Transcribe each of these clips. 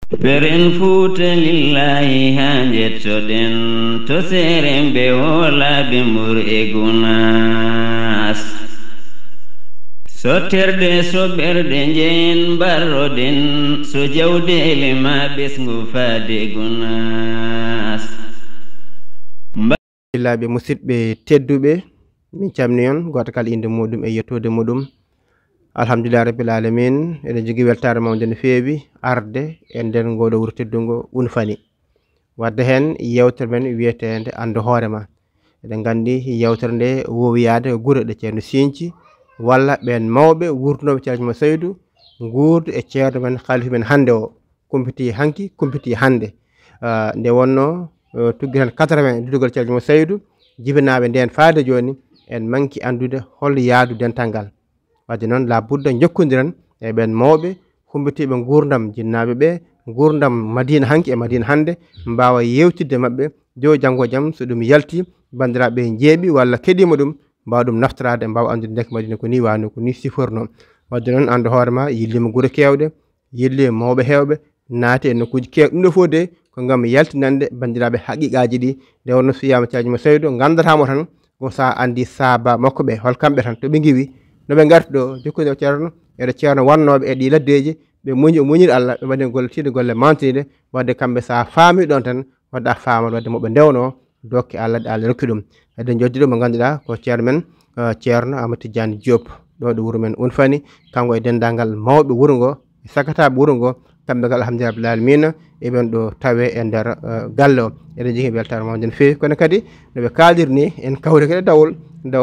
Perin Fuuta lillahi hanjet soden to seren be wola be mur e gunas sotterde soɓerde jeen barroden so jawdele ma ɓesgu faade gunas billaɓe musidɓe tedduɓe min camni on goto kala inde muɗum e yettode muɗum alhamdulillah rabbil alamin eɗen jogui weltare mawde no feewi arde e nder ngoɗo wuuro teddugo Unfani wadde hen yewtere men wiyetede ando hoorema eɗen gandi yewtere nde wowiyade guure ɗe ceerno Sinthiou walla ɓen mawɓe wurtinoɓe ceerno mo Saydou guurdu e ceerno men halifa men hande o kumpiti hanki kumpiti hande nde wonno tuggi tan 80 dudugal ceerno mo Saydou jibinaɓe nden faade joni en manki andude hol yaadu dental ngal wadde noon la budda jokkodiran e ɓen mawɓe humbitiɓe gurdam jinnaɓe ɓe gurdam Madina hanki e Madina hande mbawa yewtidde mabɓe jo janggo jaam so ɗum yalti bandiraɓe jeeɓi walla keɗima ɗum mbawa ɗum naftorade mbawa andude ndek Madina ko ni wano ko ni siforno wadde noon ando hoorema yillima guure kewɗe yilli mawɓe hewɓe naati e nokkuji kewɗe ɗum ɗo fo de ko gam yaltinande bandiraɓe haqiqaji ɗi nde wonno so wiyama ceerno mo Saydou gandatamo tan ko sa andi saaba makko ɓe hol kamɓe tan to ɓe giwi noɓe garti ɗo jokkodire ceerno eɗo ceerno wannoɓe e ɗi laddeji ɓe muñi muñiri Allah ɓe mbaɗi golle tiiɗe golle mantide wadde kamɓe sa faami ɗon tan wadde a famat wadde moɓe ndewno dokke Allah ɗe Allah rokki ɗum eɗen joddi ɗum mo ganduɗa ko ceerno men ceerno Amadou Tidiane Diop ɗo ɗo wuuro men Unfani kanko e dendagal mawɓe wuuro ngo e sakataɓe wuuro ngo kamɓe kala alhamdulillah rabbil alamina eɓen ɗo tawe e nder galle o eɗen jogui weltare mawde no fewi kono kadi noɓe kalirni en kawri kadi dawol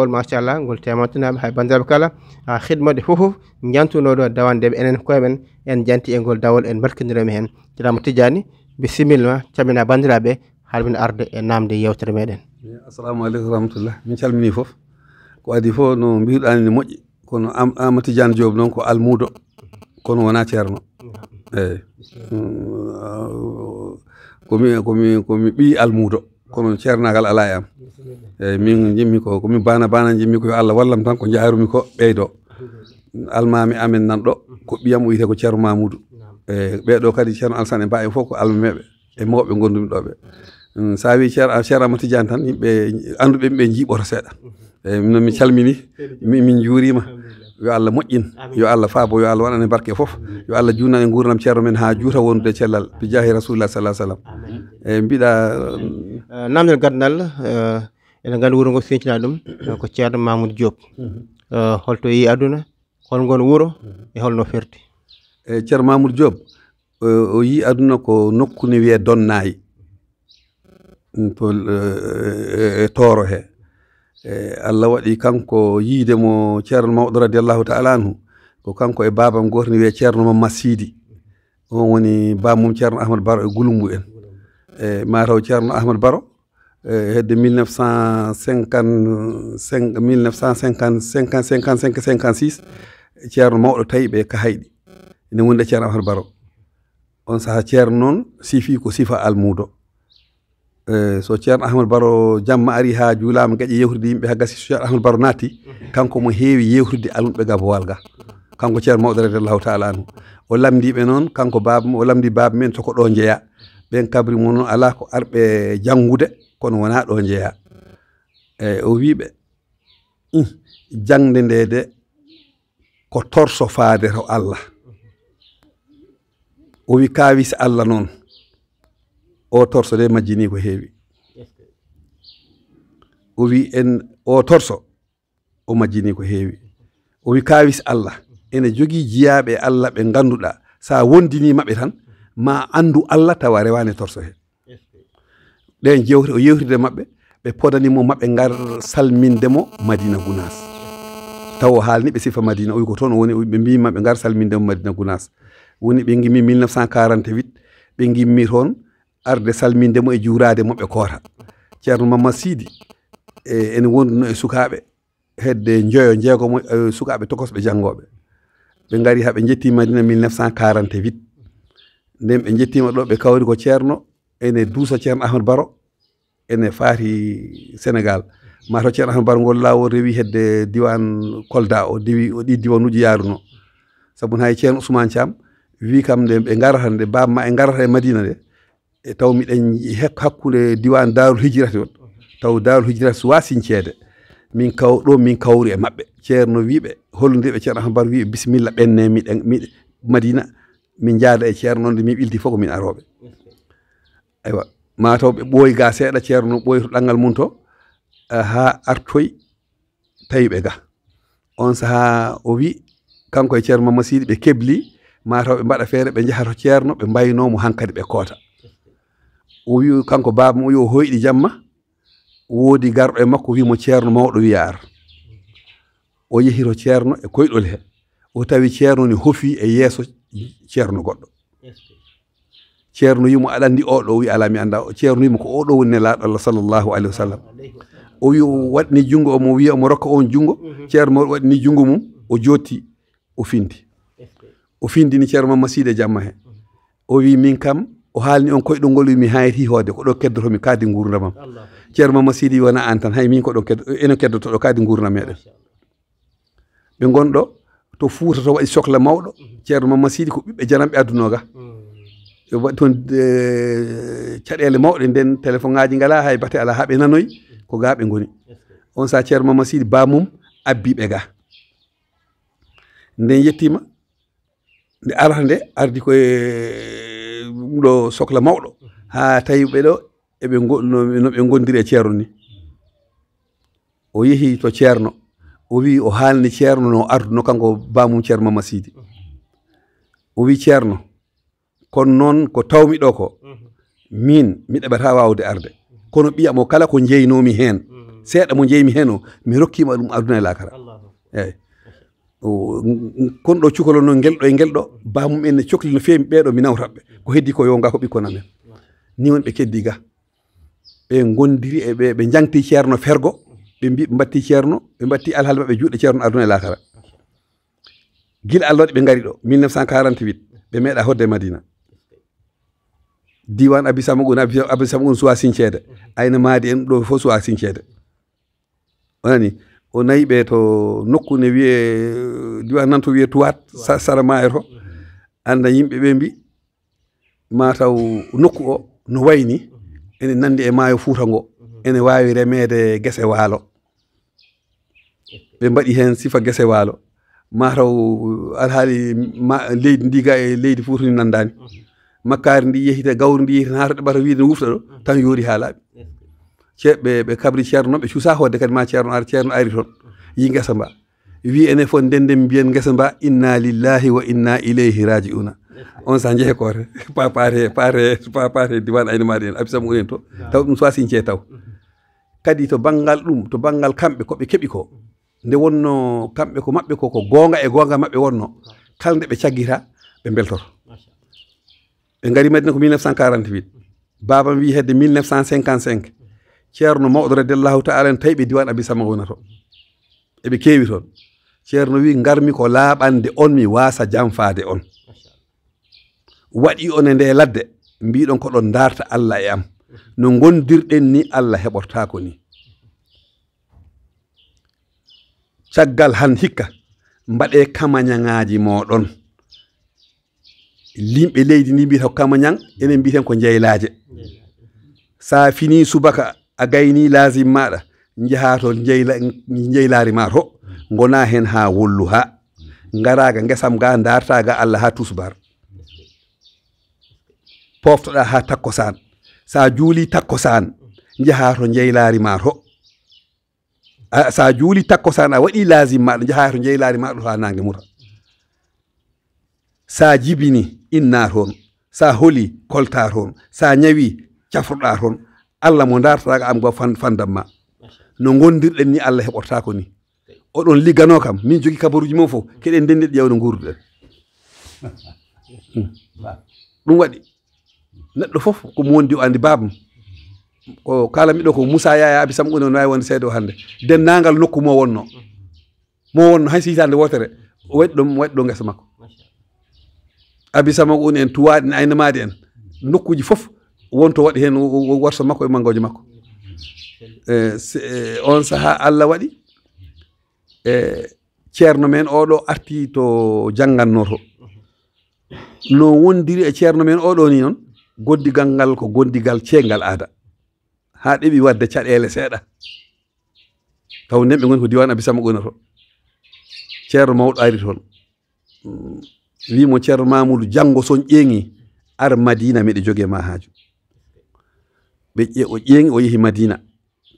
machallah ngol temantinaɓe hay bandiraɓe kala ha khidmade foof jantunoɗo dawandeɓe enen koye men en janti e ngol dawol en barkidirami hen ceerno Tidiane bisimilla camina bandiraɓe halmin arde e namde yewtere meɗen. Assalamu aleykum rahmatullah min calmini foof ko adi fof no mbiruɗani ne moƴƴi kono Amadou Tidiane Diop noon ko almudo kono wona ceerno eyyi komi ɓi almudo kono ceernagal ala e am eyyi min jimmi komi bana jimmi ko yo Allah wallam tan ko jaarumi ko ɓeydo almami amen nan ɗo ko ɓiyam o wiyete ko ceerno Mamoudou eyyi ɓeɗo kadi ceerno Alassane e mbawi fof ko almameɓe e mawɓe gondumi ɗoɓe sa wi ceerno Amadou Tidiane tan yimɓe anduɓe ɓe jiiɓoto seeɗa eyyi min mi calmini min juurima yo Allah moƴƴin yo Allah faabo yo Allah waɗane barke foof yo Allah junnan e gurdam ceerno men ha juuta wondude cellal bi jaahi rasulullah sallallahu alaihi wasallam eyyi mbiɗa namdel gandal ene gandi wuuro ngo sincina ɗum ko ceerno Mamoudou Diop holto yi aduna holngon wuuro e holno ferti eyyi ceerno Mamoudou Diop o yi aduna ko nokku ne wiye Donnayi to Toro he Allah waɗi kanko yiidemo ceerno mawɗo radiallahu ta'ala anhu ko kanko e babam goto ne wiye ceerno Mamma Sidi on woni bamum ceerno Ahmad Baro e Gulumbu en e mataw ceerno Ahmad Baro hedde 1955 ceerno mawɗo tawiɓe ka hayɗi ene wonde ceerno Ahmad Baro on saha ceerno noon sifi ko sifa almudo so ceerno Ahmad Baro jamma ari ha juulama gaƴi yewtude yimɓe ha gasi so ceerno Ahmad Baro naati kanko mo heewi yewtude almuɓe gabowal ga kanko ceerno mawɗo radiallahu ta'ala anhu o lamdiɓe noon kanko baba o lamdi baba men toko ɗo jeeya ɓen kabri mo noon ala ko arɓe janggude kono wona ɗo jeeya o wiɓe jangde nde de ko torso faade to Allah o wi kawisi Allah noon o torso de majjini ko heewi o wi en o torso o majjini ko heewi o wi kawis Allah ene jogui jiyaɓe Allah ɓe ganduɗa sa wondini mabɓe tan ma andu Allah tawa rewani torso he ɗen jewte o yewtide mabɓe ɓe podanimo mabɓe ngar salmindemo Madina Gounas taw o haalni ɓe sifa Madina o wi ko toon o woni ɓe mbi mabɓe ngar salmindemo Madina Gounas woni ɓe gimmi 1948 ɓe gimmi toon arde salmindemo e juurade moɓe koota ceerno Mamma Sidi ene wonduno e sukaɓe hedde joyo jeegomo sukaɓe tokosɓe janggoɓe ɓe gari ha ɓe jetti Madina 1948 nden ɓe jettima ɗo ɓe kawri ko ceerno ene duusa ceerno Ahmad Baro ene faati Sénégal mataw ceerno Ahmad Baro ngol lawol rewi hedde diwan Kolda o dewi o ɗi diwanuji yaruno sabu hay ceerno Ousmane Thiam wi kam nde ɓe garata nde bamma e garata e Madina nde e taw miɗen hakkude diwan Darul Hijrati on taw Darul Hijrati suwa sincede min kawri e maɓɓe ceerno wiɓe hollodiɓe ceerno Ahmad wiɓe bisimilla ɓenne miɗen Madina min jaada e ceerno nde mi ɓilti fof ko min aroɓe aywa mataw ɓe ɓooyi ga seeɗa ceerno ɓooyi to ɗangal mum to ha artoyi tawi ɓe ga on saha o wi kanko e ceerno Mamadou Sidy ɓe kebli mataw ɓe mbaɗa feere ɓe jaha to ceerno ɓe mbaynomo hankadi ɓe koota o wi kanko baba mo yo hoyɗi jamma woodi garɗo e makko wimo ceerno mawɗo wiya ar o yehi to ceerno e koyɗol he o tawi ceerno ni hofi e yeeso ceerno goɗɗo ceerno yimo aɗa andi oɗo wi ala mi anda ceerno yimo ko oɗo woni nelaɗo Allah sallallahu alaihi wasallam o wi o waɗni jungo o mo wiya omo rokka on jungo ceerno mawɗo waɗni jungo mum o jotti o findini ceerno Mamadou Sidy jamma he o wi min kam o haalni on koyɗol ngol wi mi hayri hoode ko ɗo keddotomi kaadi gurdamam ceerno Mamadou Sidy wona an tan hay min ko ɗo ene keddotoɗo kaadi gurdam meɗen ɓe gonɗo to Fuuta to waɗi sohla mawɗo ceerno Mamadou Sidy ko ɓiɓɓe janamɓe addunoga yo waɗi toon caɗele mawɗe nden téléphone ngaji ngala hay bate ala haɓe nanoyi ko ga ɓe goni on sa ceerno Mamadou Sidy bamum abbiɓe ga nden yettima nde arata nde ardi koye ɗum ɗo sohla mawɗo ha tawi ɓe ɗo eɓe no ɓe gondiri e ceerno ni o yehi to ceerno o wi o haalni ceerno no arduno kanko bamum ceerno Mamadou Sidy o wi ceerno kono noon ko tawmi ɗo ko min mi ɗeɓata wawde arde kono ɓiyam o kala ko jeynomi hen seeɗa mo jeymi hen o mi rokkima ɗum aduna e lakara eyyi kon ɗo cukalol noon gelɗo e gelɗo bamum en ne cohli no fewi ɓeɗo mi nawtaɓe ko heddi ko yo ga ko ɓikkon amen ni won ɓe keddi ga ɓe gondiri e ɓe jangti ceerno fergo ɓe mbi ɓe batti ceerno ɓe batti alhaali maɓɓe juuɗe ceerno aduna e lakara gila Allah waɗi ɓe ngari ɗo 1948 ɓe meeɗa hodde Madina diwan Abisamagun suwa sincede ayna maadi en ɗo fof suwa sincede onani o nayi ɓe to nokku ne wiye diwan nan to wiye tuwat sarama e to anda yimɓe ɓe mbi mataw nokku o no wayni ene nandi e maayo Fuuta ngo ene wawi remede gese waalo ɓe mbaɗi hen sifa gese waalo mataw alhaali leydi ndiga e leydi Fuuta ni nandani makkari ndi yehite gawri ndi yehite ha to ɗeɓata wiide ne wufta ɗo tan yoori ha laaɓi ceeɓe ɓe kabri ceerno ɓe cuusa hodde kadi ma ceerno ari toon yi gesa mba wi ene fof ndenden mbiyen gesa mba inna lillahi wa inna ilayhi raji'una on sa jeehe kote papate diwan ayno maɗi en abisam unen to taw ɗum suwa sincee taw kadi to banggal ɗum to banggal kamɓe koɓe keeɓi ko nde wonno kamɓe ko maɓɓe ko gonga e gonga maɓɓe wonno kala nde ɓe caggita ɓe beltoto ɓe ngari Madina ko 1948 babam wi hedde 1955 ceerno mawɗo radiallahu taala en tawi ɓe diwan Abisama wona to eɓe keewi toon ceerno wi garmi ko laaɓande on mi wasa janfade on waɗi on e nde ladde mbiɗon ko ɗon darta Allah e am no gondirɗen ni Allah heɓortako ni caggal han hikka mbaɗe kamañaŋaji moɗon limɓe leydi ndi mbiyata ko kamañang enen mbiyeten ko jeylaje sa fini subaka a gayni lazim maɗa jaha to jeylari ma to gona hen ha wollu ha garaga gesam ga dartaga Allah ha tusbar poftoɗa ha takkosan sa juuli takkosan jaha to jeylari ma to sa juuli takkosan a waɗi lazim maɗa jaha to jeylari maɗa ha nangue muta sa jibini inna toon sa holi kolta toon sa ñawi cafroɗa toon Allah mo dartataga am go fandam ma no gondirɗen ni Allah heɓortako ni oɗon liggano kam min jogi kabaruji mum fof keɗen ndendiɗ ƴewde gurduɗen ɗum waɗi neɗɗo fof komo wondi o andi babam ko kala miɗo ko Moussa Yaya Abisam ɓune no wawi wonde seeɗa o hande dennagal nokku mo wonno hay so hitande wotere o waɗi ɗo gesa makko Abisama un en tuwaɗi en aynamaɗi en nokkuji fof wonto waɗi hen warso makko e mangoje makko on saha Allah waɗi ceerno men oɗo arti to janggannoto no wondiri e ceerno men oɗo ni noon gondigal ngal ko gondigal cengal aada ha ɗeɓi wadde caɗele seeɗa taw nemɓe goni ko diwan abisama gona to ceerno mawɗo ari toon wimo ceerno Mamoudou janggo son ƴeeŋi ar Madina miɗe jogue ma haaju o ƴeeŋi o yeehi Madina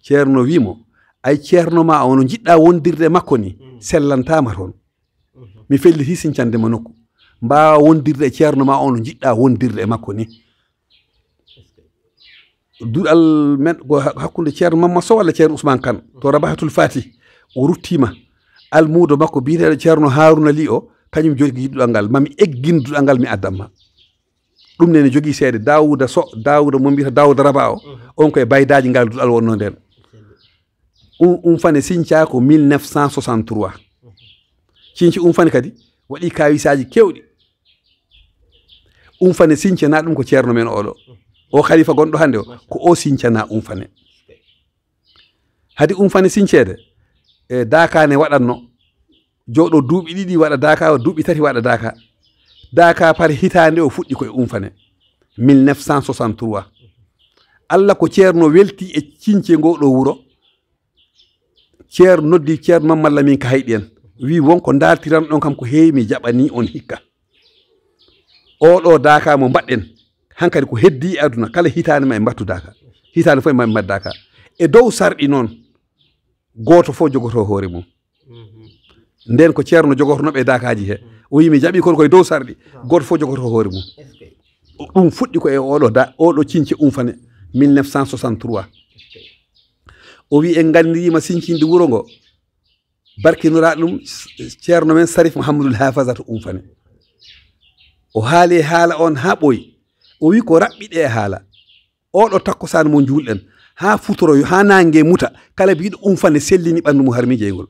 ceerno wimo ay ceerno ma ono jiɗɗa wondirde makko ni sellantama toon mi felliti sincandema nokku mbawa wondirde e ceerno ma ono jiɗɗa wondirde e makko ni duɗal men ko hakkude ceerno Mamma Sow walla ceerno Ousmane Kane to Rabahatul Fati o ruttima almudo makko biyeteɗo ceerno Haruna Ly o kañum jogui duɗal ngal mami eggin duɗal ngal mi addamma ɗum nene jogui seede Dawouda Sow Dawouda mo mbiyata Dawouda Raba o on koye baydaji ngal duɗal wonno nden fane sinthia ko 1963 cinci fane kadi waɗi kawisaji kewɗi fane sinthia ɗum ko ceerno men oɗo o khalifa gonɗo hande o ko o sinthana fane hadi fane sinthede e Daka ne waɗanno joɗo duuɓi ɗiɗi waɗa Daka o duuɓi tati waɗa Daka par hitande o fuɗɗi koye fane 1963 Allah ko ceerno welti e cince ngoɗo wuro ceerno noddi ceerno Mamadou Lamine ka hayɗi en wi wonko dartiran ɗon kam ko heewi mi jaɓani on hikka oɗo Daka mo mbaɗɗen hankadi ko heddi e aduna kala hitande ma e mbattu Daka hitande fof e mbat Daka e dow sarɗi noon goto fof jogoto hoore mum nden ko ceerno jogornoɓe Dakaji he o wi mi jaɓi kono koye dow sarɗi goto fof jogoto hoore mum ɗum fuɗɗi ko e oɗo cince fane 1963 o wi en gandirima sincinde wuro ngo barkinora ɗum ceerno men Sarif Mouhamadoul Hafazata fane o haali haala on ha ɓooyi o wi ko raɓɓiɗe e haala oɗo takkosan mo julɗen ha futoroyo ha nangue muta kala biɗo fane sellini ɓandu mum harmi jeygol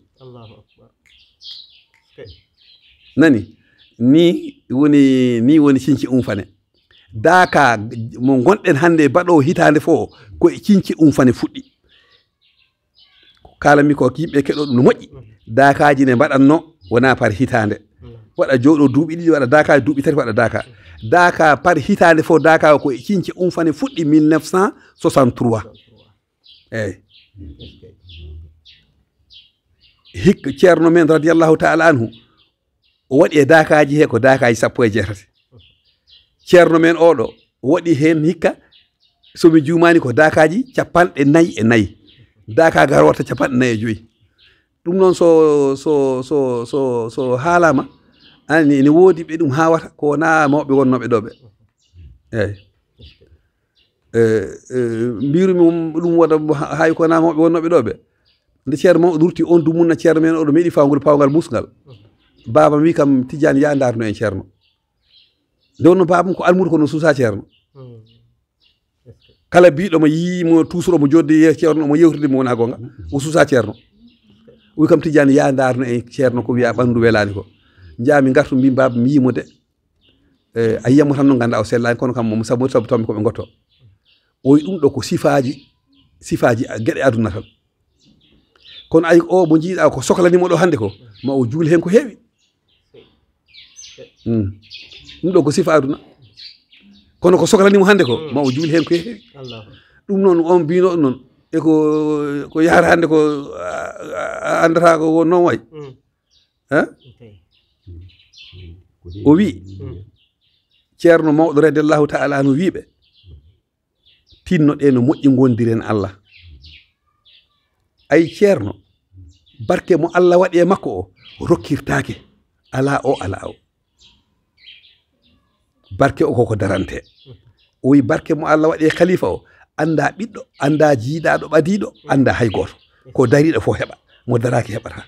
nani ni woni cinci fane Daka mo gonɗen hande baɗo hitande fo ko cinci fane fuɗɗi kalami ko yimɓe keɗo ɗum no moƴƴi Dakaji ne mbaɗanno wona par hitande waɗa joɗo duuɓi ɗiɗi waɗa Daka duuɓi tati waɗa Daka par hitande fo Daka ko cinci fane fuɗɗi 1963 eyyi hikka ceerno men radiyallahu ta'ala anhu o waɗi e Dakaji he ko Dakaji 16 ceerno men oɗo o waɗi hen hikka somi jumani ko Dakaji 44 Daka gar warta 45 ɗum noon so haalama ani ne woodi ɓe ɗum hawata ko na mawɓe wonnoɓe ɗo ɓe eyyi mbirumi ɗum waɗa hay ko na mawɓe wonnoɓe ɗo ɓe nde ceerno mawɗo durti on dumunna ceerno men oɗo meeɗi fawgude pawgal musgal baba wi kam Tidiane ya darno en ceerno nde wonno babam ko almudo kono suusa ceerno kala biɗo mo yimo tusuro mo joddi ye ceerno mo yewtide mo wona gonga o suusa ceerno o wi kam Tidiane ya darno en ceerno ko wiya ɓandu welani ko jaami gartu mbi baba mi yimo de a yiyamo tan no ganda o sellani kono kam mo sabu tommi ko ɓe gotto o wi ɗum ɗo ko sifaji gueɗe aduna tan kono ay o mo jiiɗa ko sohlanimo ɗo hande ko ma o juuli hen ko heewi ɗum ɗo ko sifa aduna kono ko sohlanimo hande ko ma o juuli hen ko heewi ɗum noon on mbino ɗum noon e ko yahata hande ko andata ko won noon way o wi ceerno mawɗo radiallahu ta'ala anu wiɓe tinnoɗe no moƴƴi gondiren Allah ay ceerno barke mo Allah waɗi e makko o rokkirtake ala o barke o koko darante o wi barke mo Allah waɗi e khalifa o anda ɓiɗɗo anda jiiɗaɗo ɓadiɗo anda hay goto ko dariɗo fo heɓa mo daraki heɓata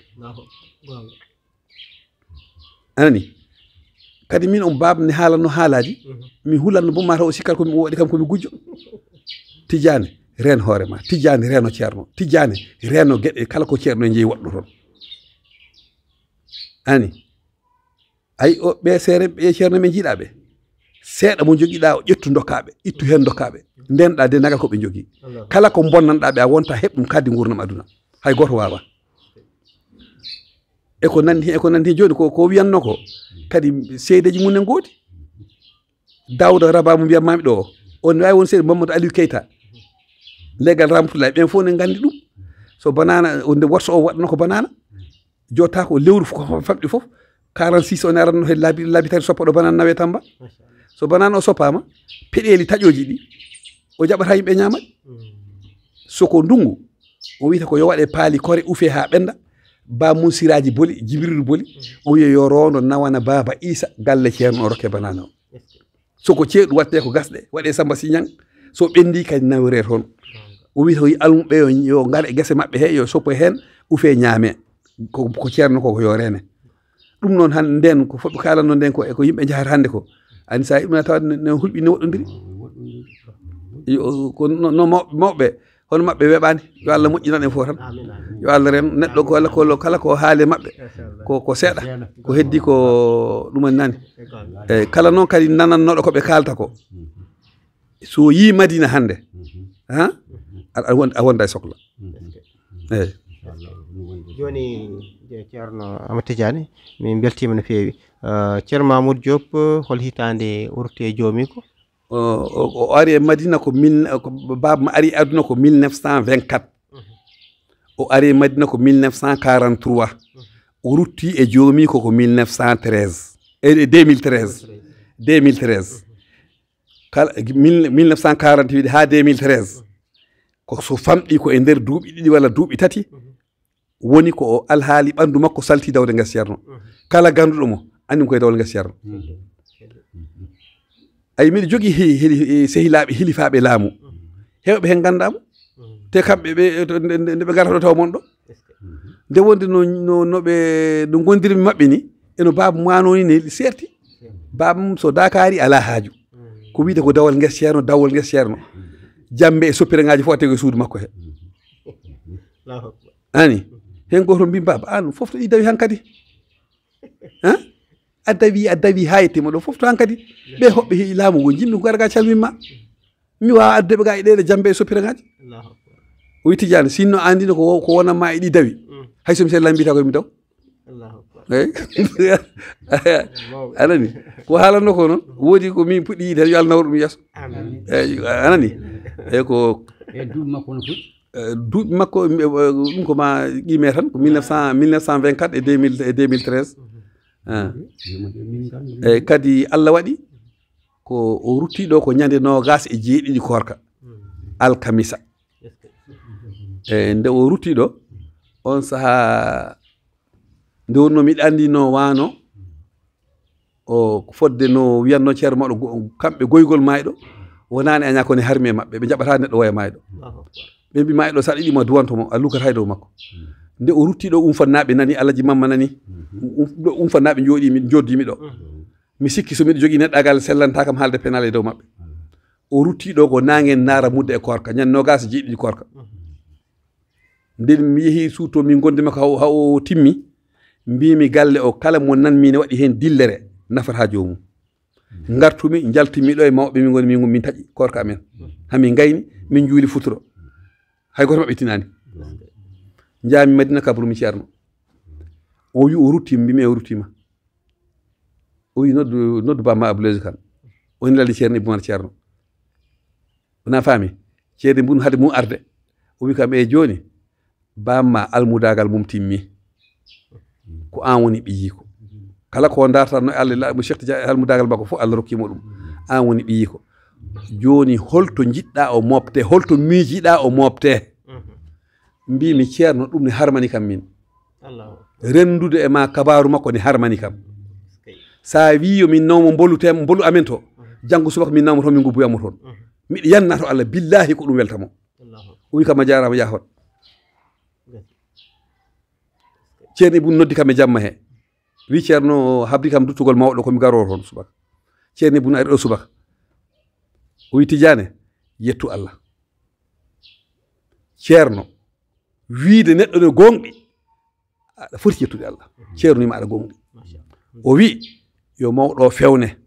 anani kadi min on baba ne haalanno haalaji mi hulanno bo mata o sikkal komi waɗi kam komi gujjo Tidiane ren hoorema Tidiane reno ceerno Tidiane reno gueɗe kala ko ceerno e jeeyi waɗɗo toon ani ay o ɓe seere ɓe ceerno men jiiɗaɓe seeɗa mo joguiɗa o ƴettu dokkaɓe ittu hen dokkaɓe ndenɗa de nagal koɓe jogui kala ko bonnanɗaɓe a wonta heɓ ɗum kaddi gurnam aduna hay goto wawa eko nandi joni ko wiyanno ko kadi seedeji munen goodi Dawda Rabamu mbiyamami ɗo on wawi won seeɗa Mamadou Aliou Keita legal Ramatoulaye ɓen fof ne gandi ɗum so banana onde worso o waɗno ko banana jotta ko lewru ko famɗi fof 46 on aranno he laabi tati soppa ɗo banana nawe tamba so banana o soppama peɗeli taƴoji ɗi o jaɓata yimɓe ñamat soko ndungu o wiyata ko yo waɗe paali kore ufe ha ɓenda ba mum siraji boli jibrilu boli o wiya yo rondo nawana baba Isa galle ceerno o rokke banana o soko ceeɗu watte ko gasɗe waɗe Samba Siñang so ɓendi kadi nawre toon o wiyata ko almuɓe yo ngar e gese maɓɓe he yo soppo hen ufe ñaame ko ceerno ko yo rene ɗum noon hande nden ko foɓɓe kalanno nden ko yimɓe jahata hande ko ani sa ɗum tawa ne hulɓi ne woɗɗodiri ko no mawɓe hono maɓɓe weɓani yo Allah moƴƴinan en fof tan yo Allah ren neɗɗo ko walla kala ko haale maɓɓe ko seeɗa ko heddi ko ɗuman nani eyyi kala noon kadi nanannoɗo koɓe kalta ko so yi Madina hande ha a wonda e sohla eyyi joni ceerno Amadou Tidiane min beltima no feewi ceerno Mamoudou Diop hol hitande urti e joomi ko o ari e Madina ko babama ari aduna ko 1924 o ari e Madina ko 1943 o rutti e joomi ko 1913 e 2013 kala 1948 ha 2013 ko so famɗi ko e nder duuɓi ɗiɗi walla duuɓi tati woni ko o alhaali ɓandu makko salti dawde ngas ceerno kala ganduɗo mo andi koye dawde ngas ceerno ay miɗo jogii sehilaɓe hilifaɓe laamu hewɓe hen gandamo te kamɓe nde ɓe garata ɗo taw mon ɗo nde wonde no gondirmi maɓɓe ni eno baba manoni ne serti babam so dakari ala haaju ko wiide ko dawal nges ceerno dawol nges ceerno jambe e soppirangaji fof attego e suudu makko he ani hen goto mbim baba an fof to ɗi dawi hankkadi a dawi ha yettima ɗo fof to hankkadi ɓe hoɓɓe heeƴi laamu ngo jimmi ko garga calminma mi wawa addudeɓe ga e ɗeɗe jambe e soppirangaji o wi Tidiane sinno andino ko wonanma e ɗi dawi hay somi sella mbiyata koye mi daw eyyi anani ko haalanno ko noon woodi ko min puɗɗi yiide yo Allah nawru ɗum yeeso eyyi anani eyyi ko duuɓi makko ɗum ko ma qime tan ko 1924 e 2013 eyyi kadi Allah waɗi ko o rutti ɗo ko ñande 27 korka alkamisa eyyi nde o rutti ɗo on saaha nde wonno miɗa andi no wano o fodde no wiyanno ceerno maɗo kamɓe goygol mayɗo wonani aña kone harmi e maɓɓe ɓe jaɓata neɗɗo woya mayɗo ɓe mbi mayɗo saɗa yiɗimo duwantomo a lukata hay dow makko nde o rutti ɗo umfannaɓe nani Alaji Mamma nani umfannaɓe joddimi ɗo mi sikki so miɗo jogui neɗɗagal sellanta kam haalde penal e dow maɓɓe o rutti ɗo ko nangen naara mudde e korka ñande 27 korka nden mi yeehi suuto min gondima ko ha o timmi mbimi galle o kala mo nanmi ne waɗi hen dillere nafata jomum gartumi jaltumi ɗo e mawɓe min goni min taƴi korka amen hamin gayni min juuli futuro hay goto maɓɓe tinani jaami Madina kabrumi ceerno o wi o rutti mbimi o ruttima o wi noddu bamma Abdoulaye Kane oni lalli ceerno Ibou Mar ceerno wona faami ceerno mbun hade mum arde o wi kam e joni bamma almudagal mum timmi ko an woni ɓiyiko kala ko dartanno Allah mo Cheikh Tidiane almudagal makko fof Allah rokkimo ɗum an woni ɓiyiko joni holto jiɗɗa o mofte holto miijiɗa o mofte mbimi ceerno ɗum ne harmani kam min rendude e ma kabaru makko ne harmani kam sa wi yo min nawmo mbolu amen to janggo subaka min nawmo toon min gubbuyamo toon miɗa yanna to Allah billahi ko ɗum weltamo o wi kam a jarama yahon ceerno Ibou noddi kam e jamma he wi ceerno habdi kam duttugol mawɗo komi garo toon subaka ceerno Ibou ari ɗo subaka o wi Tidiane yettu Allah ceerno wiide neɗɗo ne gonɗi aɗa foti yettude Allah ceerno wima aɗa gonɗi o wi yo mawɗo fewne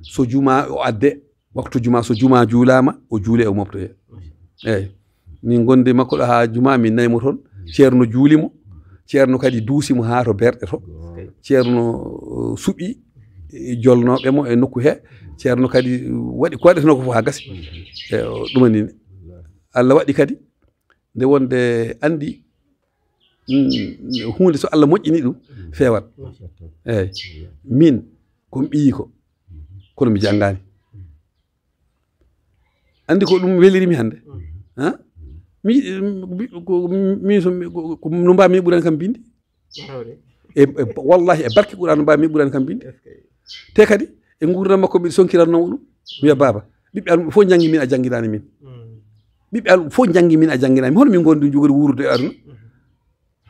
so juma o adde waktu juma so juma juulama o juule o moftoye eyyi min gonde makko ɗo ha juma min nayimo toon ceerno juulimo ceerno kadi duusimo ha to berɗe to ceerno suɓi jolnoɓe mo e nokku he ceerno kadi waɗi ko waɗeteno ko fof ha gasi e ɗumanini Allah waɗi kadi nde wonde andi hunde so Allah moƴƴini ɗum fewat eyyi min komi ɓiyi ko kono mi janggani andi ko ɗum welirimi hande ha ko no mbami ɓurani kam binde wallahi e barke ɓuura no mbami ɓurani kam binde te kadi e gurdam makko mbiɗa sonkirannomo ɗum mi wiya baba ɓiɓɓe alum fof janggi min a jangguinani min ɓiɓɓe alum fof janggi min a jangguinani hono min gondi jogori wuurde e aduna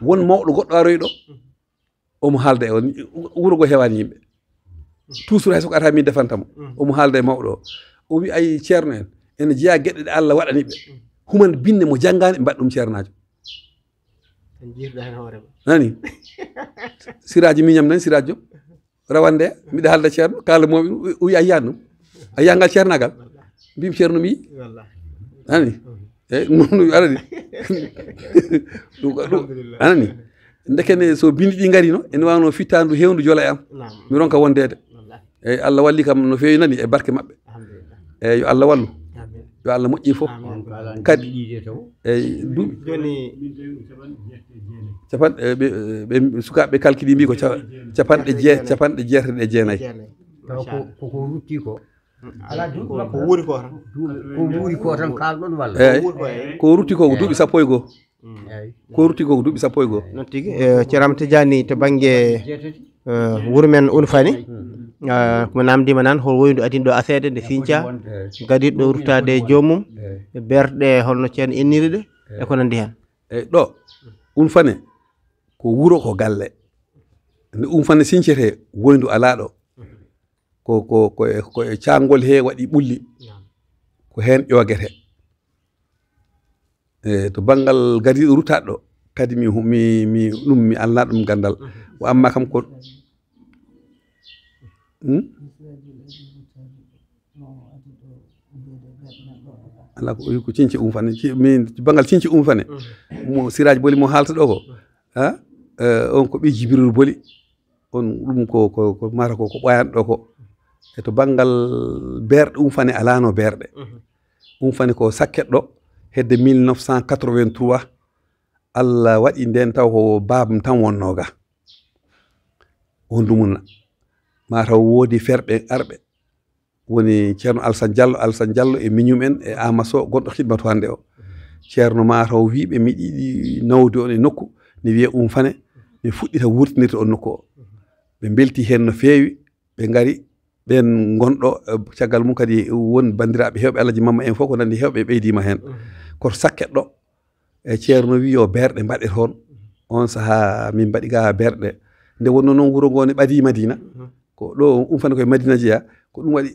won mawɗo goɗɗo aroy ɗo omo haalda e on wuuro ngo hewani yimɓe toujours hay soko ata min defantamo omo haalda e mawɗo o wi ay ceerno en ene jeeya gueɗe ɗe Allah waɗani ɓe human binne mo janggani ɓe mbaɗa ɗum ceernajo nani siraji miñam nani siraji jom rawande mbiɗa haalda ceerno kala moɓe o wi a yiyani ɗum a yiyangal ceernagal mbimi ceerno mi yi nani eyyi ɗum arani anani ndekene so bindi ɗi gari no ene wawno fittandu hewndu jola e am mi ronka wondede eyyi Allah walli kam no fewi nani e barke mabɓe eyyi yo Allah wallu yo Allah moƴƴi fof kadi eyyi duuɓi joni ɓe sukaɓe calculi mbi ko capanɗe jeetati e jeenayyi koko rutti ko ala ko wuuri ko tan ko wuuri ko tan kalɗon walla eyyi ko rutti ko ko duuɓi sappo e goho ko rutti ko ko duuɓi sappo e goho noon tigui ceerno Tidiani to banggue wuuro men Unfani mo namdima nan hol woyndu adin ɗo asede nde Sinthiou gadiɗo ɗo ruttade jomum berɗe holno ceerno inniri ɗe e ko nandi hen eyyi ɗo Unfane ko wuuro ko galle nde Unfane Sinthiou woyndu ala ɗo ko e cangol he waɗi ɓulli ko hen ƴogete to banggal gadiɗo ruttaɗo ɗo kadi mi alna ɗum gandal o amma kam ko ala ko Sinthiou Unfane min banggal Sinthiou Unfane mo siraji boli mo haalta ɗo ko ha on ko ɓi Jibril boli on ɗum ko mata ko ɓoyanɗo ko e to banggal berɗe Unfane alano berɗe Unfane ko sakket ɗo hedde 1983 Allah waɗi nden taw ko babam tan wonnoga on dumunna mataw woodi ferɓe arɓe woni ceerno Alassane Diallo e miñum en e Amaso gonɗo khidmatu hande o ceerno mataw wiɓe miɗiɗi nawde on e nokku ne wiye Unfane mi fuɗɗita wurtinirde on nokku o ɓe belti hen no feewi ɓe ngari ɓen gonɗo caggal mum kadi won bandiraɓe hewɓe Alaji Mamma en fof ko nandi hewɓe ɓeydima hen koto sakket ɗo e ceerno wi yo berɗe mbaɗe toon on saaha min mbaɗi ga berɗe nde wonno noon wuuro ngo ne ɓadi Madina ko ɗo Unfane koye Madina jeeya ko ɗum waɗi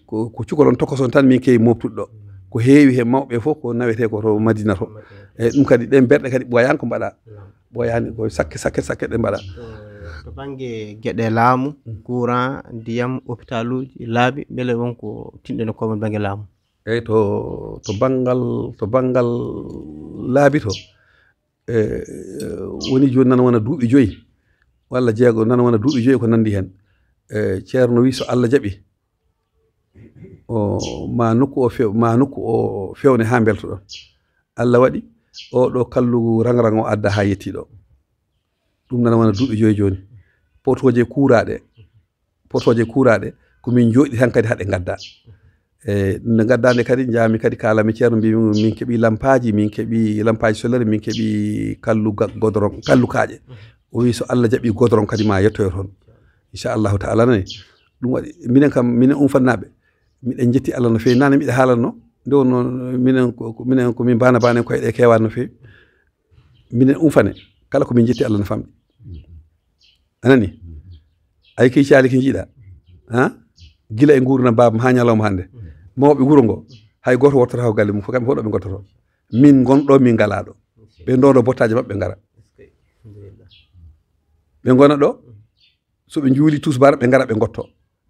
ko cukalon tokoson tan min kewi moftude ɗo ko heewi he mawɓe fof ko nawete ko to Madina to e ɗum kadi ɗen berɗe kadi ɓoyani ko mbaɗa ɓoyani ko sakket ɗe mbaɗa to banggue gueɗe laamu courant ndiyam hôpital uji laabi beele wonko tinɗeno ko mon banggue laamu eyyi to banggal laabi to woni joni nana wona duuɓi 5 walla jeego nana wona duuɓi 5 ko nandi hen ceerno wi so Allah jaaɓi o ma nokku o fewne ha beltoɗon Allah waɗi oɗo kallugu rangrang o adda ha yetti ɗo ɗum nana wona duuɓi 5 joni potoje kuuraɗe komin jooɗi tan kadi haɗe gadda nde gaddande kadi jaami kadi kalami ceerno mbimi min keeɓi lampaji solaire min keeɓi kallu godoron kallu kaaƴe o wi so Allah jaaɓi godoron kadi ma yettoyo toon inchallahu taala nani ɗum waɗi minen Unfanaɓe miɗen jetti Allah no fewi nane mbiɗa haalanno nde wonno minen komin bana en koyeɗe kewani no fewi minen Unfane kala komin jetti Allah no famɗi anani ay kay caali ki jiiɗa ha gila e gurdam babam ha ñalawma hande mawɓe wuro ngo hay goto wottata ko galle mum fof kamɓe fof ɗo ɓe gottoto min gonɗo min ngalaɗo ɓe ndono bottaji mabɓe ngara ɓe gona ɗo soɓe juuli tusbar ɓe ngara ɓe gotto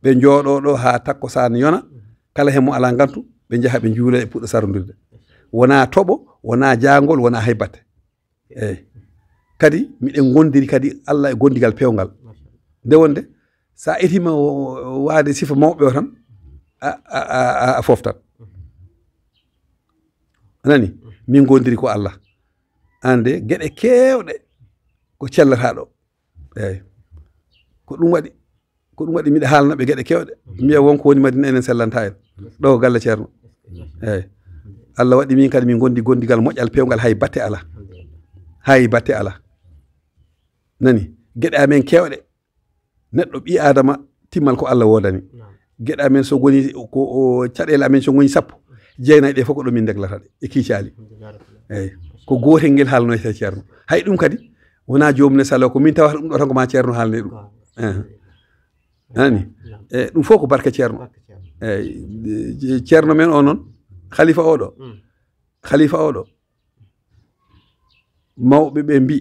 ɓe jooɗo ɗo ha takkosan yona kala hen mo ala gantu ɓe jaaha ɓe juula e puɗɗo sarodirde wona toɓo wona jangol wona hay batte eyyi kadi miɗen gondiri kadi Allah e gondigal pewgal nde wonde sa etima waade sifa mawɓe o tan a foftat nani min gondiri ko Allah ande geɗe kewɗe ko cellata ɗo eyyi ko ɗum waɗi miɗa haalnaɓe geɗe kewɗe mbiya wonko woni Madina enen sellanta en ɗo ko galle ceerno eyyi Allah waɗi min kadi min gondi gondigal moƴƴal pewgal hay batte ala nani geɗe amen kewɗe neɗɗo ɓi adama timmal ko Allah wodani geɗe amen so goni ko caɗele amen so goni 10 jeenayi ɗe fof ko ɗo min deglata ɗe e kiicali eyyi ko gotel ngel haalnoyte ceerno hay ɗum kadi wona jomum salo ko min tawata ɗum ɗo tan ko ma ceerno haalne ɗum nani e ɗum fof ko barke ceerno eyyi ceerno men o noon khalifa oɗo mawɓe ɓe mbi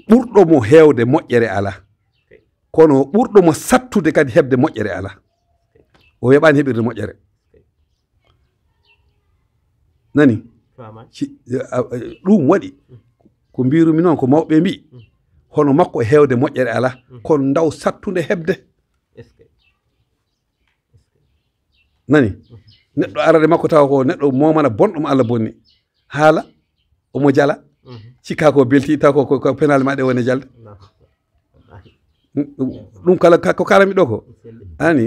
ɓurɗo mo heewde moƴƴere ala kono ɓurɗo mo sattude kadi heɓde moƴƴere ala o weɓani heɓirde moƴƴere nani ɗum waɗi ko mbirumi noon ko mawɓe mbi hono makko heewde moƴƴere ala kono ndaw sattude heɓde nani neɗɗo arade makko taw ko neɗɗo momana bonɗum Allah bonni haala omo jala cikka ko belti taw ko penal ma ɗe woni jalde ɗum kala ko kalami ɗo ko ani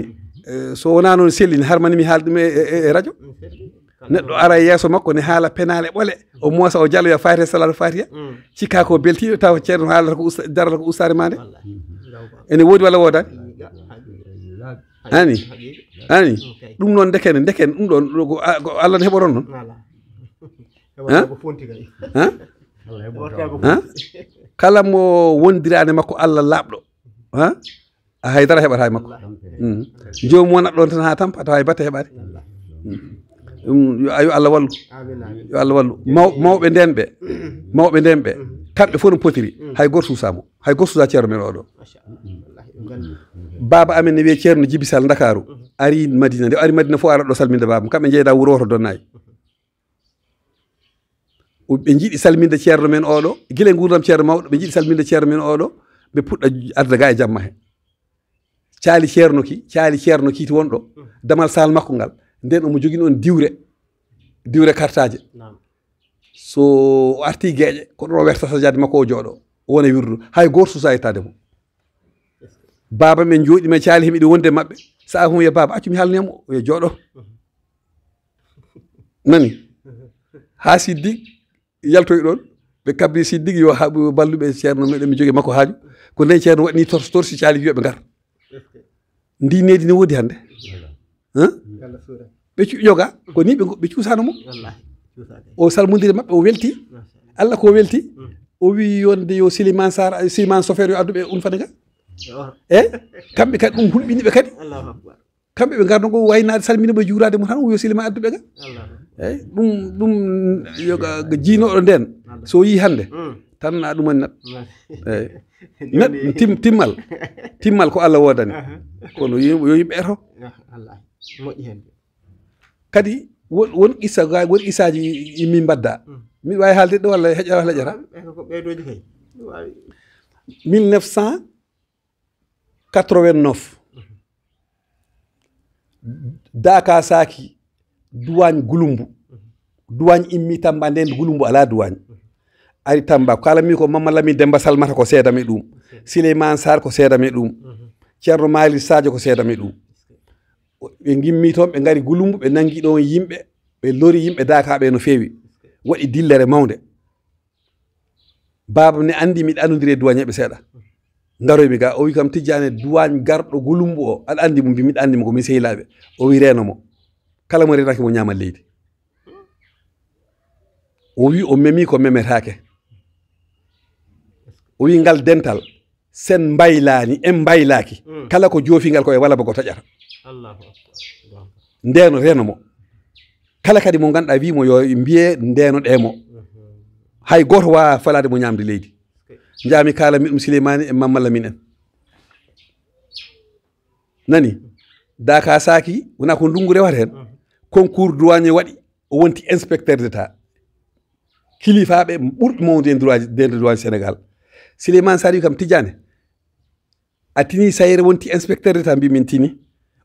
so wona noon sellini harmani mi haalde ɗum e radio neɗɗo ara yeeso makko ne haala penale ɓole o moosa o jaloya fatiha salatu fatiha cikka ko beltiɗo taw ceerno haalata ko darata ko ustare ma nde ene woodi walla woodani ani ɗum noon ndeken ɗum ɗon ko Allah ne heɓoron noon kala mo wondirani makko Allah laaɓɗo a haydara heɓata e makko jomum wonat ɗon tan ha tampa taw hay batte heɓade yo Allah wallu yo Allah wallu mawɓe nden ɓe kamɓe fof no potiri hay goto suusamo hay goto suusa ceerno men oɗo baba amen ne wiye ceerno Djiby Sall Dakaru ari Madina nde ari Madina fof ara ɗo salminde baba kamɓe jeyda wuro woto Donnayi ɓe jiiɗi salminde ceerno men oɗo guila e gurdam ceerno mawɗo ɓe jiiɗi salminde ceerno men oɗo ɓe puɗɗa arde ga e jamma he caali ceerno ki to wonɗo damal sal makko ngal nden omo jogui on diwre kartaje so o arti gueƴe ko ɗon o wertata jade makko o jooɗo wona wirdu hay goto suusa yettade mo baba men jooɗima caali hemiɗe wonde mabɓe sa hum wiya baba accu mi haalnemo yo jooɗo nani ha Siddiq yaltoy ɗon ɓe kabri Siddiq yo haɓu balluɓe ceerno meɗen mi jogui makko haaju ko nden ceerno waɗini torsi caali wiyoɓe ngar ndi nedi ne woodi hande ɓe joga ko ni ɓe cuusano mo o salmodiri mabɓe o welti Allah ko welti o wi yonde yo Silman Sofer yo adduɓe unfane ga kamɓe kadi ɗum hulɓiniɓe kadi kamɓe ɓe garno go waynade salminiɓe juurade mo tan o yo Silman adduɓe ga eyyi ɗum yoga jiinoɗo nden so yi hande tan na ɗumani eyyi timmal ko Allah wodani kono yo yimɓe eto kadi won qissaji min mbadda miɗa wawi haalde ɗo walla heƴa walla heƴata 1989 Daka saki duwagne Gulumbu duwagne immi Tamba nden Gulumbu ala duwagne ari Tamba kala mi ko Mama Lamine Demba Salmata ko seedame ɗum Souleymane Sarr ko seedame ɗum Ceerno Malick Sadio ko seedame ɗum ɓe gimmi toon ɓe ngari Gulumbu ɓe nangi ɗon yimɓe ɓe lori yimɓe Dakaɓe no fewi waɗi dillere mawde baba ne andi miɗa andodiri e duwagne ɓe seeɗa garoymi ga o wi kam Tijjane duwagne garɗo Gulumbu o aɗa andi mo mbi miɗa andi mo ko min sehilaɓe o wi renomo kala mo renaki mo ñamal leydi o wi o memi ko memetake o wi ngal dental sen mbaylani en mbaylaki kala ko joofingal ko e wala ba ko taƴata ndeno renomo kala kadi mo ganduɗa wimo yo mbiye ndeno ɗemo hay goto wawa falade mo ñamde leydi jami kalami ɗum Souleymane e Mama Lamine en nani Daka saki wona ko ndungu rewata hen concours douanier waɗi o wonti inspecteur d'état kilifaɓe ɓurɗo mawde e douane Sénégal Souleymane Sarr wi kam Tijjane atini sayre wonti inspecteur ta mbi min tini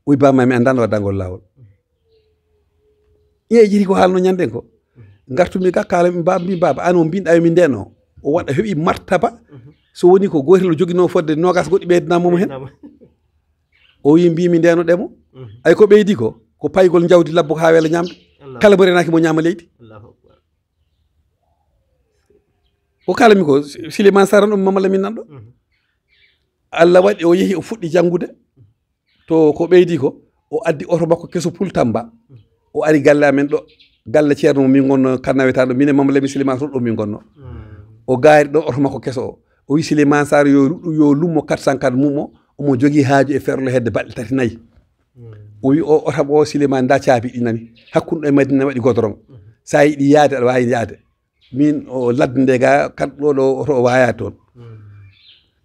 uy bamma mi andano wadangol lawol e jiri ko halno nyanden ko gartumi ga kala mi baba an o binda mi ndeno o wada hebi martaba so woni ko gotel jogino fodde nogas goddi beydna mom hen o yimbi mi ndeno demo ay ko beydi ko paygol jawdi labbo ha wela nyamde kala borenaki mo nyama leydi o kala mi ko Souleymane Saran mamala min nando Allah wadi o yehi o fuddi jangude to ko beydi ko o addi oto makko keso pultamba o ari galle amen do galle ceerno min gonno kannawetado mine mamala mi Souleymane do min gonno o gaari do oto makko keso o wi Souleymane Sar yo lummo 404 mumo omo jogi haaju e ferlo hedde balde tati nayi o wi o otam o Souleymane da caabi dinani hakkunde e Madina wadi godorong sa yidi yaade ada wawi yaade min o ladde ga kaddo do o waya ton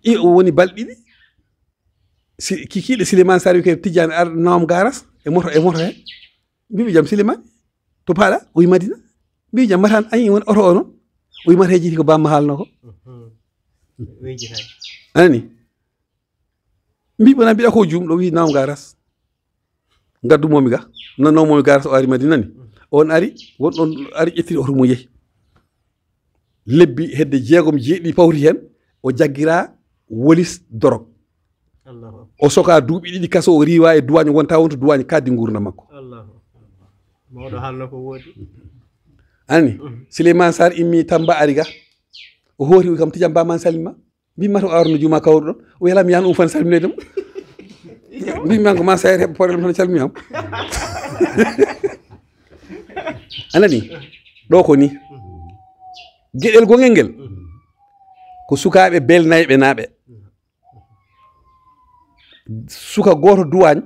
i o woni baldi si kikiide Souleymane Sar ke tijani ar nawam garas e moto he bibi jam Souleymane to paada o wi Madina bibi jam matan ay won oto ono o wi mate jiti ko bamma halno ko weji tay ani mbi bona biɗa ko jumɗo wi nawam garas gaddu momi ga non momi garas o ari Madina ni on ari won ɗon ari ƴettiri oto mo yehi lebbi hedde jeegom jeeɗi pawti hen o jaggira wolis dorog o soka duuɓi ɗiɗi kaso o riwa e duwagne wonta wonto duwagne kaddi gurna makko mawɗo halno ko woodi ani Souleymane Sar immi Tamba ari ga o hoori kam tijam baman salima mbi mato arno juma kawɗo ɗon o yalami yan fan salminoydem mbi man ko ma sayr heɓa problème tan calmiyam anani ɗo ko ni gueɗel gongel ngel ko sukaɓe belnayɓe naaɓe suka goto duwagne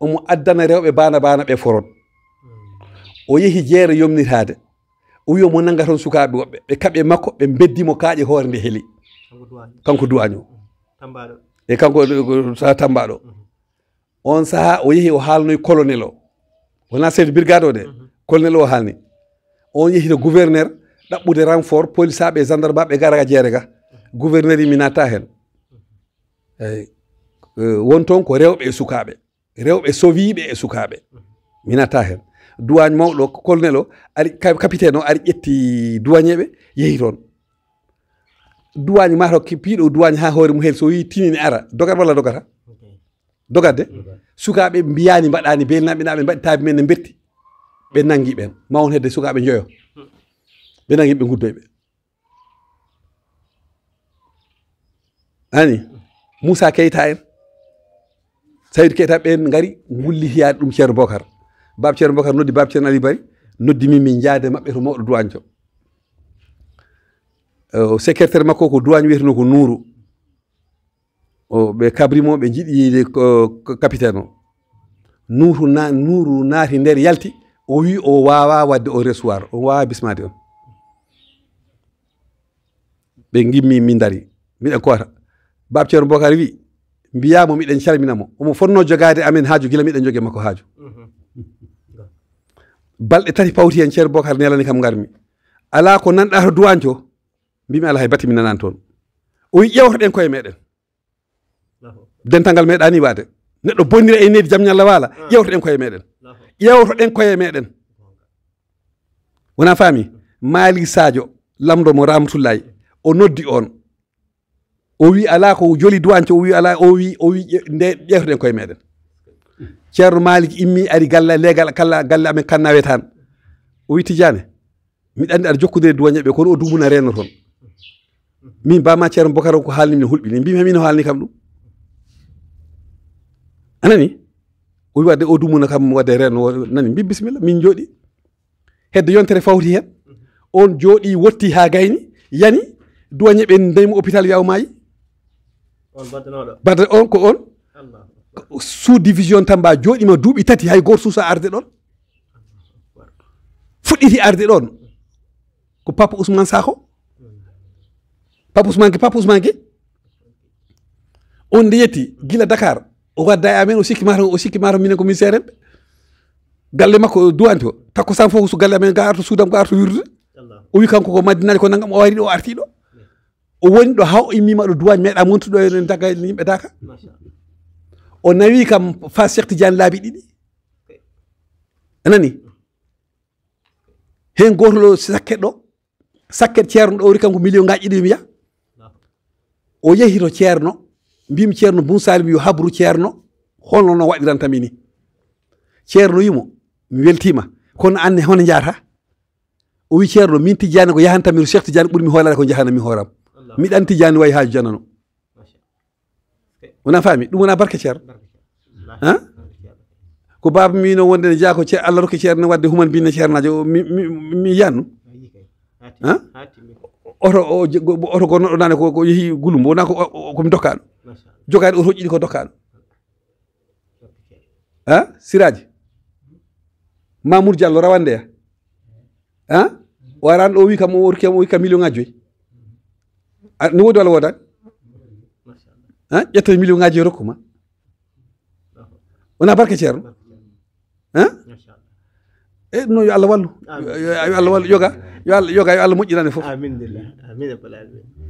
omo addana rewɓe bana ɓe forot o yehi jeere yomnitade o wi omo nanga toon sukaɓe woɓɓe ɓe kaɓe makko ɓe beddimo kaaƴe hoore nde heeli kanko duwagne o e kanko sa tambaɗo on saaha o yehi o haalnoy colonel o wona chef de brigade o de colonel o haalni on yehi to gouverneur ɗaɓɓude renfort police aɓe gendarme ɓe gara jeere ga gouverneur mi natta hen eyyi won toon ko rewɓe e sukaɓe rewɓe sowiɓe e sukaɓe mi natta hen duwagne mawɗo colonel o ari capitaine o ari ƴetti duwañeɓe yehi toon duwagne mataw piiɗo duwagne ha hoore mum hel so wi tinini ara dogat walla dogata dogatde sukaɓe mbiyani mbaɗani belnaɓe naɓe mbaɗi taabi men ne berti ɓe nangi ɓen mawon hedde sukaɓe joyo ɓe nangi ɓe guddoyɓe ani Moussa Keita en Saydou Keita ɓen gari gullitiyade ɗum Ceerno Bocar baba Ceerno Bocar noddi baba Ceerno Ali Bari noddi min jaade mabɓe to mawɗo duwagne o secrétaire makko ko duwagne wiyeteno ko Nourou o ɓe kabrimo ɓe jiiɗi yiide capitaine o Nourou naati nder yalti o wi o wawa wadde o recevoir o wawa bismade on ɓe gimmi min dari miɗen koota baba Ceerno Bocar wi mbiyamo miɗen calminamo omo fonno jogade amen haaju gila miɗen jogue makko haaju balɗe tati pawti hen Ceerno Bocar nelani kam garmi ala ko nanɗa to duwagne to mbimi ala hay batti mi nanani toon o wi ƴewtoɗen koye meɗen dental ngal meeɗani waade neɗɗo bonnira e nedi jaam ñalla waala ƴewtoɗen koye meɗen wona faami Mali Sadio lamɗo mo Ramatullahi o noddi on o wi ala ko joli duwagne o wi ala o wi nde ƴewtoɗen koye meɗen Ceerno Malik immi ari galle legal kala galle amen kannawe tan o wi Tidiane miɗa andi aɗa jokkodire duwagne ɓe kono o dumuna reno toon min bama Ceerno Bocar ko haalni min hulɓini mbimi min o haalni kam ɗum anani o wi wadde o dumuna kam wadde reno nani mbi bisimilla min jooɗi hedde yontere fawti hen on jooɗi wotti ha gayni yani duwagne ɓe ndaymo hôpital yawmayi badde on ko on sous division Tamba jooɗima duuɓi tati hay goto suusa arde ɗon fuɗɗiti arde ɗon ko Papa Ousmane Sakho Papa Ousmane Gueye on nde yetti gila Dakar o wadda e amen o sikki mata minen ko min seerenɓe galle makko duwagne to takko san fof so galle amen ga arto suudam ga arto wirdude o wi kanko ko Madinani ko nangam o wari ɗo o arti ɗo o woni ɗo haw immima ɗo duwañ meeɗa montuɗo en daga yimɓe daka o nawi kam fa Cheikh Tidiane laabi ɗiɗi anani hen gotolo sakket ɗo sakket ceerno ɗo wori kanko million ngaji ɗiɗi wiya o yehi to ceerno mbimi ceerno Bun Salim yo habru ceerno holno no waɗirantami ni ceerno yimo mi weltima kono anne hono jaata o wi ceerno min Tidiane ko yahantami Cheikh Tidiane ɓuuri mi hoolade ko jahanami hooram miɗan Tidiane wayi haaju janano wona faami ɗum wona barke ceerno han ko baba mino wonde ne jeeya ko Allah rokki ceerno wadde human binne ceernajo mi yiyanno han oto gonnoɗo nane ko yeehi Gulumbo wona komi dokkaɗo jogaade oto ɗiɗi ko dokkaɗo ha Siraji Mamour Diallo rawandeya ha o arani ɗo wi kam o wi kam million ngaji 5 ni wodi walla wodani ha ƴetta million ngaji rokkuma wona barke ceerno ha e no yo Allah wallu yo Allah wallu yoga yo Allah moƴƴinane fof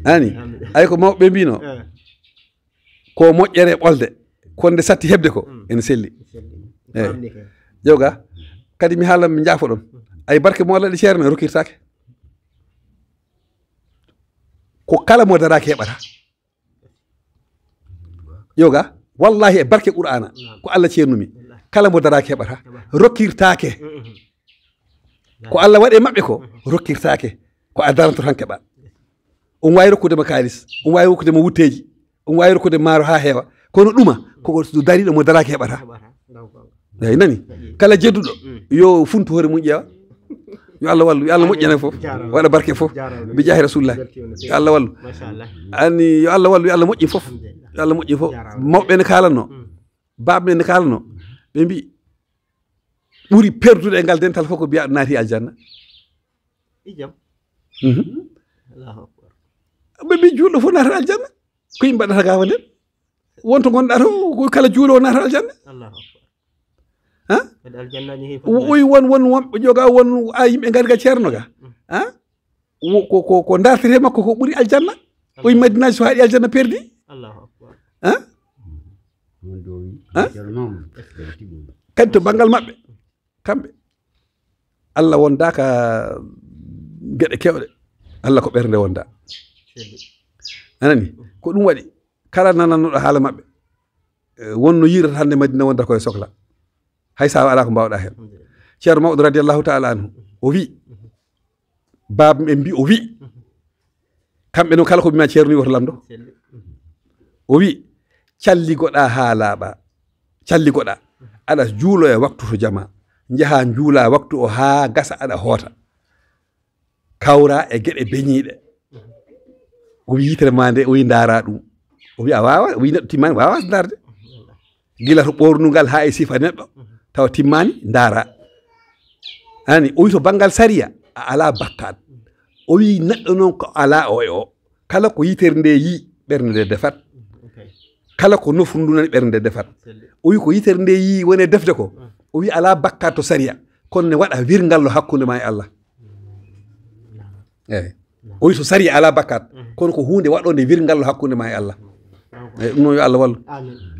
ani ay ko mawɓe mbino ko moƴƴere ɓolde konde satti hebde ko ene selli eyi yoga kadi mi haalan mi jaafo ɗon ay barke mo wallaɗe ceerno e rokkirtake ko kala mo daraki heɓata yoga wallahi e barke Qur'ana ko Allah ceernumi kala mo daraki heɓata rokkirtake ko Allah waɗe maɓɓe ko rokkirtake ko a daranto tan keɓa on wawi rokkudema kalis on wawi rokkudema wutteji on wawi rokkude maaro ha heewa kono ɗuma koko dariɗo mo daraki heɓata eyi nani kala jedduɗo yo funtu hoore mum ƴeewa yo Allah wallu yo Allah moƴƴane fof waɗa barke fof bi jaahi rasulullah yo Allah wallu anni yo Allah wallu yo Allah moƴƴi fof yo Allah moƴƴi fof mawɓe ne kalanno baɓe ne kalanno ɓe mbi ɓuri perdude e ngal dental fof ko biya ɗo naati aljanna ɓe mbi juulɗo fof naata aljanna ko yimɓe mbaɗata gawa nden wonto gonɗa to kala juulo o naata aljanna ha oyi won wonɓe joga won a yimɓe ngari ga ceerno ga ha ko dartete makko ko ɓuuri aljanna oyi madinaji so haaɗi aljanna perdi ha kadi to banggal maɓɓe kamɓe Allah wondaka geɗe kewɗe Allah ko ɓernde wonda anani ko ɗum waɗi kala nanannoɗo haala maɓɓe wonno yirata hande Madina wonda koye sohla hay sa ala ko mbawɗa hen ceerno mawɗo radiallahu taala anhu o wi baba en mbi o wi kamɓe no kala ko mbima ceerno wi woto lamdo o wi calligoɗa ha laaɓa calligoɗa aɗa juulo e waktu to jama jaha juula waktu o ha gasa aɗa hoota kawra e geɗe beñiɗe o wi yitere ma nde o wi daara ɗum o wi a wawa o wi neɗɗo timmani wawa darde gila to ɓornugal ha e sifa neɗɗo tawa timmani daara ani o wi to banggal sariya a ala bakkat o wi neɗɗo noon ko ala o e o kala ko yitere nde yi ɓernde nde defat kala ko nofru ndu nani ɓernde nde defat o wi ko yitere nde yi woni defde ko o wi ala bakkat to sariya kono ne waɗa wirngallo hakkunde ma e Allah eyi o wi to sariya ala bakkat kono ko hunde waɗonde wirngallo hakkunde ma e Allah eyi ɗum noon yo Allah wallu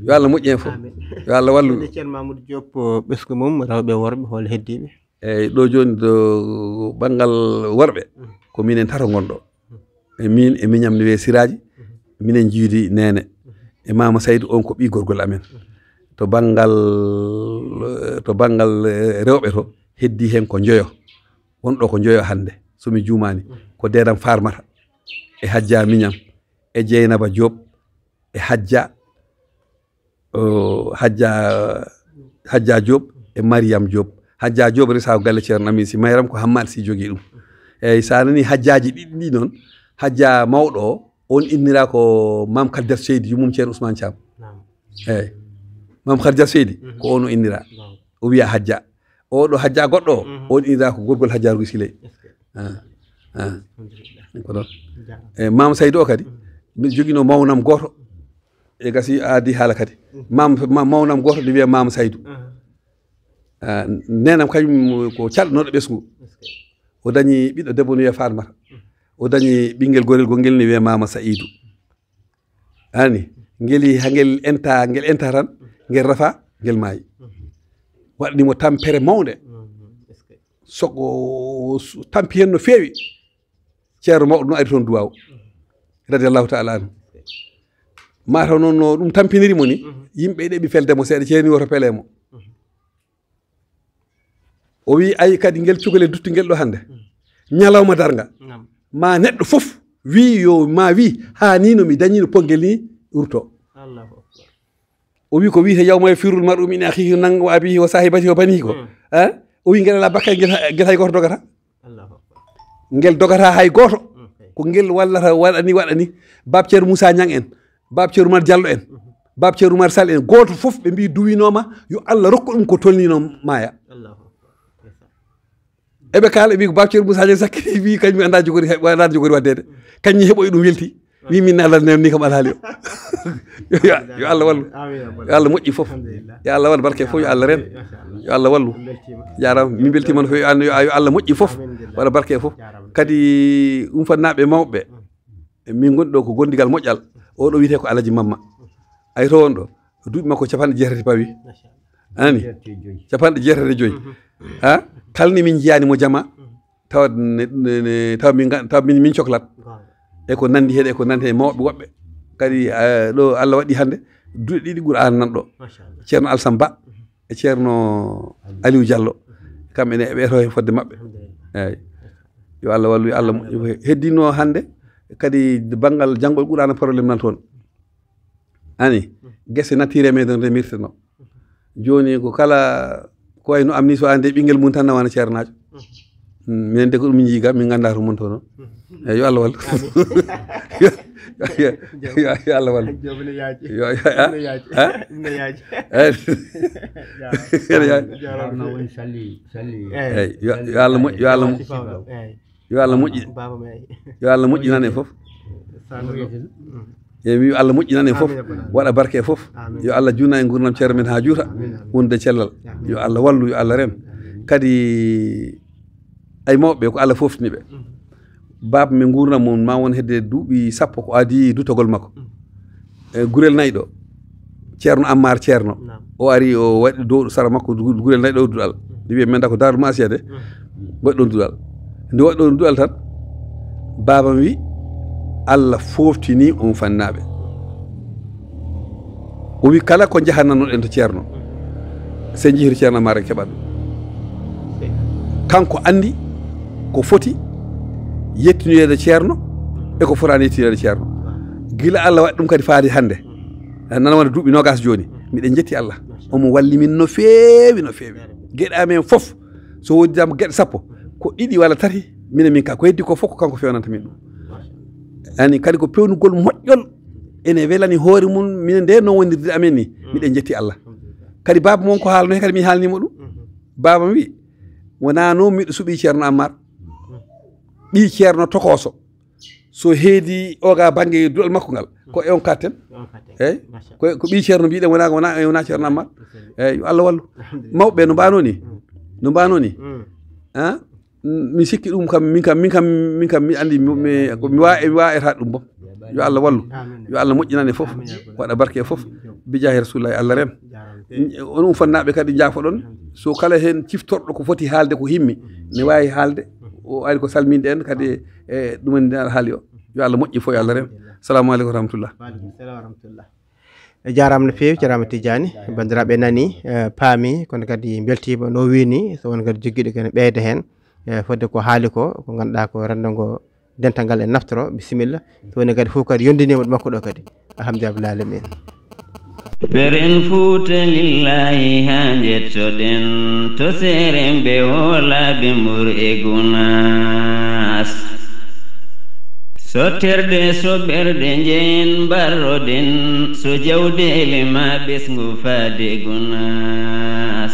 yo Allah moƴƴen fof yo Allah wallu ceerno Mamadou Diop ɓesgu mum rewɓe worɓe hol heddiɓe eyi ɗo joni do banggal worɓe ko minen tato gonɗo e min e miñam ne wiye Siraji minen jiidi Nene e Mama Saydou on ko ɓi gorgol amen to banggal rewɓe to heddi hen ko joyo wonɗo ko joyo hande somi jumani ko dedam Farmata e Hajja miñam e Dieynaba Diop e Hajja Diop e Mariam Diop Hajja Diop resago galle ceerno amin si mayram ko Hammad si jogi ɗum eyyi sa nani hajjaji ɗiɗi ɗi noon hajja mawɗo o on innira ko Mam Khadijat Seydi yumum ceerno Ousmane Thiam eyyi Mam Khadijat Seydi ko on o innira o wiya hajja oɗo hajja goɗɗo o on innira ko gorgol Hajja Rugi Siley ko ɗon eyyi Mama Saydou o kadi mbiɗa jogino mawnam goto e gasi aadi haala kadi mawnam goto ne wiye Mama Saydou nenam kañum ko calɗinoɗo ɓesgu o dañi ɓiɗɗo debbo no wiye Farmata o dañi ɓinguel gorel gongel ni wiye Mama Saïdou ani ngeli hangel enta tan ngel rafa ngel maayi waɗanimo tampere mawde soko tampi hen no feewi ceerno mawɗo no ari toon duwaw radiallahu taala anhu mataw noon no ɗum tampinirimo ni yimɓe ɗeɓi feldemo seeɗa ceerni woto pelemo o wi ayi kadi ngel cukalel dutti ngel ɗo hande ñalawma darga ma neɗɗo fof wi yo ma wi ha ni no mi dañino pongel ni urto o wi ko wiyete yawma firul mar'u min akhihi nang wa abihi wa sahibatihi wa banihi ko o wi ngel ala bakka ngel hay goto dogata ngel dogata hay goto ko ngel wallata waɗani bab ceerno Moussa Niang en bab ceerno Oumar Diallo en bab ceerno Oumar Sall en goto fof ɓe mbi duwinoma yo Allah rokku ɗum ko tolnino maya eɓe kala wi ko bab ceerno Moussa Niang sakkiti wi kañum anda jogori waddede kañum heɓoyi ɗum welti wi min Allah ni kam alhaali o yo Allah wallu yo Allah moƴƴi fof yo Allah waɗa barke fof yo Allah ren yo Allah wallu jarama min beltima no fewi yo Allah moƴƴi fof waɗa barke fof kadi umfatnaɓe mawɓe min gonɗi ɗo ko gondigal moƴƴal oɗo wiyete ko Alaji Mamma ay to on ɗo duuɓi makko 90 pawi ani 95 ha kalni min jiyani mo jama taw min cohlat e ko nandi hen e ko nandi hen mawɓe woɓɓe kadi ɗo Allah waɗi hande duuɗe ɗiɗi Qur'an nan ɗo ceerno Alsan Ba e ceerno Aliou Diallo kamɓe ne eɓe eto e fodde maɓɓe eyyi yo Allah wallu yo Allah heddino hande kadi banggal janggol Qur'an probléme nan toon ani guesse nattire meɗen remirteno joni ko kala ko wayno amni so ande ɓinguel mum tan nawana ceernajo minen de ko ɗum min jii ga min ganda to monto noon eyyi yo Allah wallu yo Allah wallu yo Allah moƴƴinan en fof eyi yo Allah moƴƴinan en fof waɗa barke fof yo Allah junna en gurdam ceerno men ha juuta wonde cellal yo Allah wallu yo Allah rem kadi ay mawɓe ko Allah foftini ɓe baba min gurdam mum ma won hedde duuɓi 10 ko adi dutogol makko e gurel nayi ɗo ceerno Ammar ceerno o ari o waɗi dow sara makko gurel nayi ɗo duɗal ndi wiye men da ko Darou Massiyade waɗi ɗon duɗal ndi waɗi ɗon duɗal tan baba wi Allah foftini on fannaɓe o wi kala ko jahannanoɗen en to ceerno sen jihiri ceerno Ammar keɓat kanko andi ko foti yettinoyede ceerno e ko fotani yettinoyede ceerno gila Allah waɗi ɗum kadi faadi hande nana wona duuɓi nogas joni miɗen jetti Allah omo walli min no feewi gueɗe amen fof so woddidama gueɗe 10 ko 2 walla 3 minen min ka ko heddi ko fof ko kanko fewnanta min ɗum ani kadi ko pewnugol moƴƴol ene welani hoore mum minen nde no wondirde amen ni miɗen jetti Allah kadi baba mon ko haalno he kadi mi haalnimo ɗum baba mi wi wona no miɗo suuɓi ceerno Ammar ɓi ceerno tokoso so heedi oga banggue duɗal makko ngal ko e on katten eyyi ko ɓi ceerno mbiɗen wona ceerno Ammar eyyi yo Allah wallu mawɓe no mbano ni ha mi sikki ɗum kam min kam mi andi mi wawata ɗum bom yo Allah wallu yo Allah moƴƴinane fof waɗa barke fof bijahi rasulullahi Allah ren on fannaɓe kadi jaafoɗon so kala hen ciftorɗo ko foti haalde ko himmi ne wawi haalde o ari ko salminde en kadi e ɗumen aɗa haali o yo Allah moƴƴi fof yo Allah ren assalamu aleykum wa rahmatullah jarama no fewi jarama Tidiani bandiraɓe nani paami kono kadi beltima no wini so won kadi jogguiɗo kene ɓeyda hen fodde ko haali ko ganduɗa ko rendo ngo dental ngal en naftoro bisimilla so woni kadi fof kadi yondinima ɗo makko ɗo kadi alhamdulillah alamin Beren Fuuta lillahi ha jettoɗen to seren ɓe wolaɓe mur e gunas so terde so ɓerde jeyen barroɗen so jawdele ma ɓesgu faade gunas